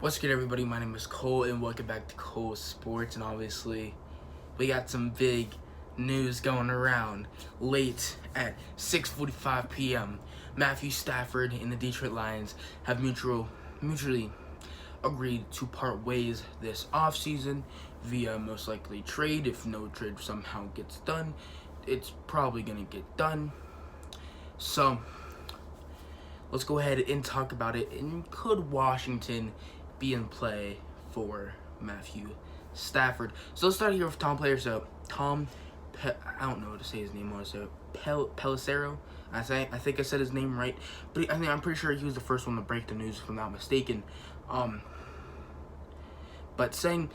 What's good, everybody? My name is Cole, and welcome back to Cole Sports. And obviously, we got some big news going around late at 6:45 p.m. Matthew Stafford and the Detroit Lions have mutually agreed to part ways this offseason via most likely trade. If no trade somehow gets done, it's probably going to get done. So, let's go ahead and talk about it. And could Washington be in play for Matthew Stafford? So let's start here with Tom player. So I don't know what to say his name was. So Pelissero. I think I said his name right, but I'm pretty sure he was the first one to break the news, if I'm not mistaken. But said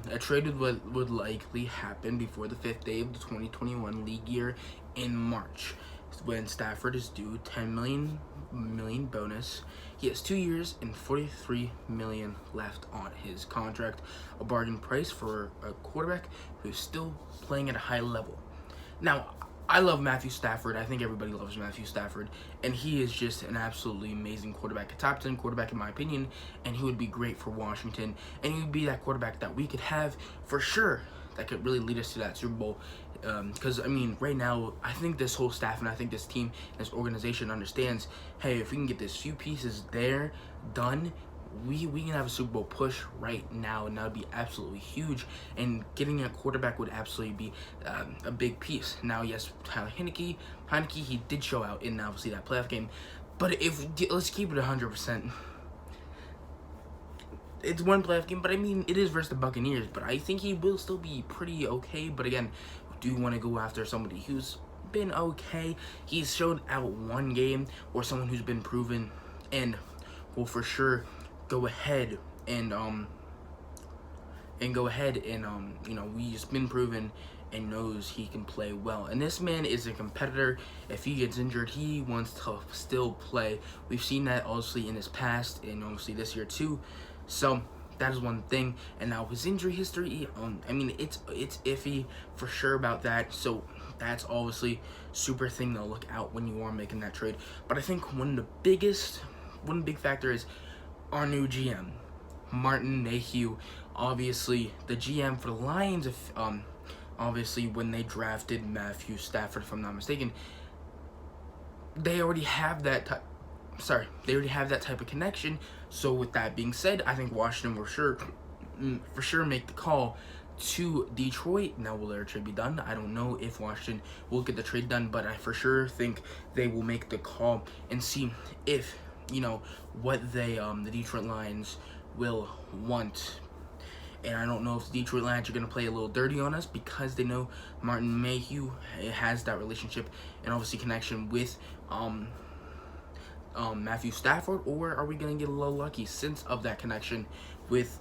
a trade would likely happen before the 5th day of the 2021 league year in March, when Stafford is due $10 million bonus. He has 2 years and $43 million left on his contract, a bargain price for a quarterback who's still playing at a high level. Now, I love Matthew Stafford. I think everybody loves Matthew Stafford, and he is just an absolutely amazing quarterback, a top 10 quarterback in my opinion, and he would be great for Washington, and he would be that quarterback that we could have for sure that could really lead us to that Super Bowl. Because, right now, I think this whole staff and I think this team, this organization understands, hey, if we can get this few pieces there done, we can have a Super Bowl push right now, and that would be absolutely huge. And getting a quarterback would absolutely be a big piece. Now, yes, Tyler Heineke, he did show out in obviously that playoff game, but let's keep it 100%. It's one playoff game, but it is versus the Buccaneers. But I think he will still be pretty okay. But again, do you want to go after somebody who's been okay? He's showed out one game, or someone who's been proven, and will for sure go ahead and he's been proven and knows he can play well. And this man is a competitor. If he gets injured, he wants to still play. We've seen that obviously in his past, and obviously this year too. So that is one thing. And now his injury history, it's iffy for sure about that. So that's obviously super thing to look out when you are making that trade. But I think one big factor is our new GM, Martin Mayhew. Obviously the GM for the Lions, obviously when they drafted Matthew Stafford, if I'm not mistaken, they already have that type of connection. So with that being said, I think Washington will for sure make the call to Detroit. Now, will their trade be done? I don't know if Washington will get the trade done, but I for sure think they will make the call and see if what the Detroit Lions will want. And I don't know if the Detroit Lions are going to play a little dirty on us, because they know Martin Mayhew has that relationship and obviously connection with Matthew Stafford, or are we going to get a little lucky since of that connection with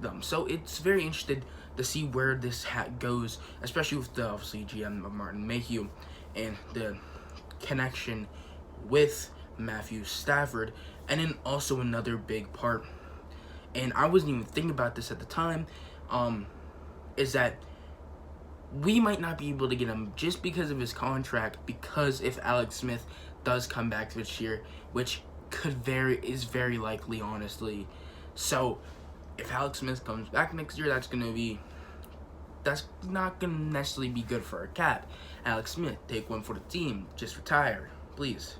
them? So it's very interested to see where this goes, especially with the obviously GM of Martin Mayhew and the connection with Matthew Stafford. And then also another big part, and I wasn't even thinking about this at the time, is that we might not be able to get him just because of his contract, because if Alex Smith does come back this year, which is very likely, honestly. So if Alex Smith comes back next year, that's not gonna necessarily be good for our cap. Alex Smith, take one for the team, just retire, please.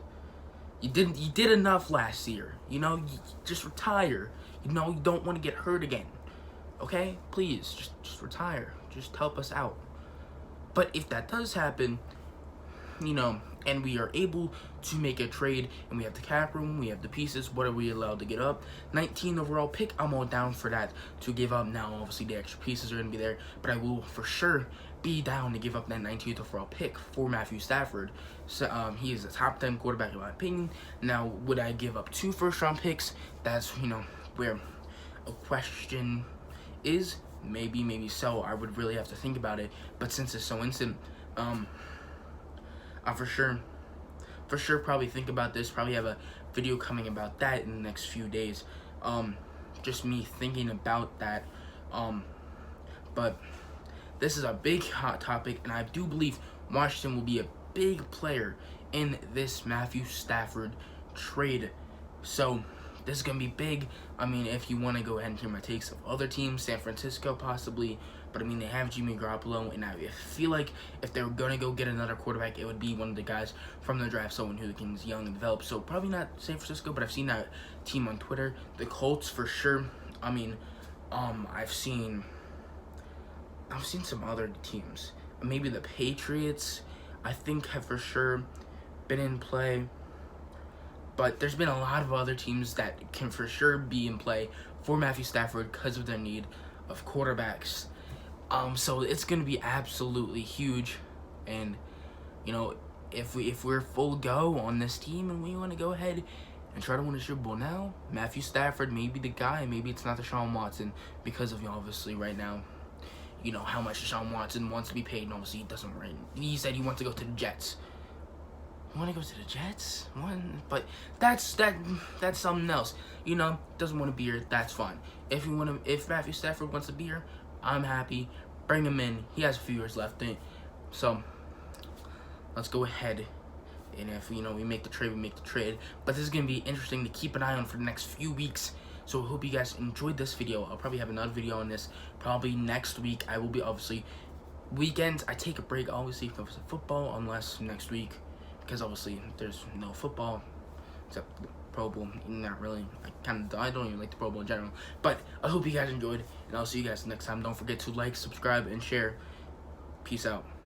You did enough last year. You just retire. You don't want to get hurt again. Okay? Please, just retire. Just help us out. But if that does happen, and we are able to make a trade, and we have the cap room, we have the pieces, what are we allowed to get up? 19 overall pick, I'm all down for that to give up. Now, obviously, the extra pieces are going to be there, but I will for sure be down to give up that 19th overall pick for Matthew Stafford. So, he is a top 10 quarterback in my opinion. Now, would I give up 2 first-round picks? That's, where a question is. Maybe so. I would really have to think about it. But since it's so instant, I for sure probably think about this. Probably have a video coming about that in the next few days. Just me thinking about that. But this is a big hot topic, and I do believe Washington will be a big player in this Matthew Stafford trade. So this is going to be big. I mean, if you want to go ahead and hear my takes of other teams, San Francisco possibly, but I mean, they have Jimmy Garoppolo, and I feel like if they were going to go get another quarterback, it would be one of the guys from the draft, someone who is young and developed. So probably not San Francisco, but I've seen that team on Twitter. The Colts for sure. I mean, I've seen some other teams. Maybe the Patriots, I think, have for sure been in play. But there's been a lot of other teams that can for sure be in play for Matthew Stafford because of their need of quarterbacks. So it's going to be absolutely huge. And, you know, if we're full go on this team and we want to go ahead and try to win a Super Bowl now, Matthew Stafford may be the guy. Maybe it's not Deshaun Watson because of, obviously, right now, you know, how much Deshaun Watson wants to be paid. And obviously, he doesn't, right? He said he wants to go to the Jets. You want to go to the Jets? But that's something else. You know, doesn't want to be here, that's fine. If Matthew Stafford wants to be here, I'm happy. Bring him in. He has a few years left. So, let's go ahead. And if, we make the trade, we make the trade. But this is going to be interesting to keep an eye on for the next few weeks. So, I hope you guys enjoyed this video. I'll probably have another video on this probably next week. I will be, obviously, weekends. I take a break, obviously, from football, unless next week. Because, obviously, there's no football. Except the Pro Bowl. Not really. I don't even like the Pro Bowl in general. But I hope you guys enjoyed. And I'll see you guys next time. Don't forget to like, subscribe, and share. Peace out.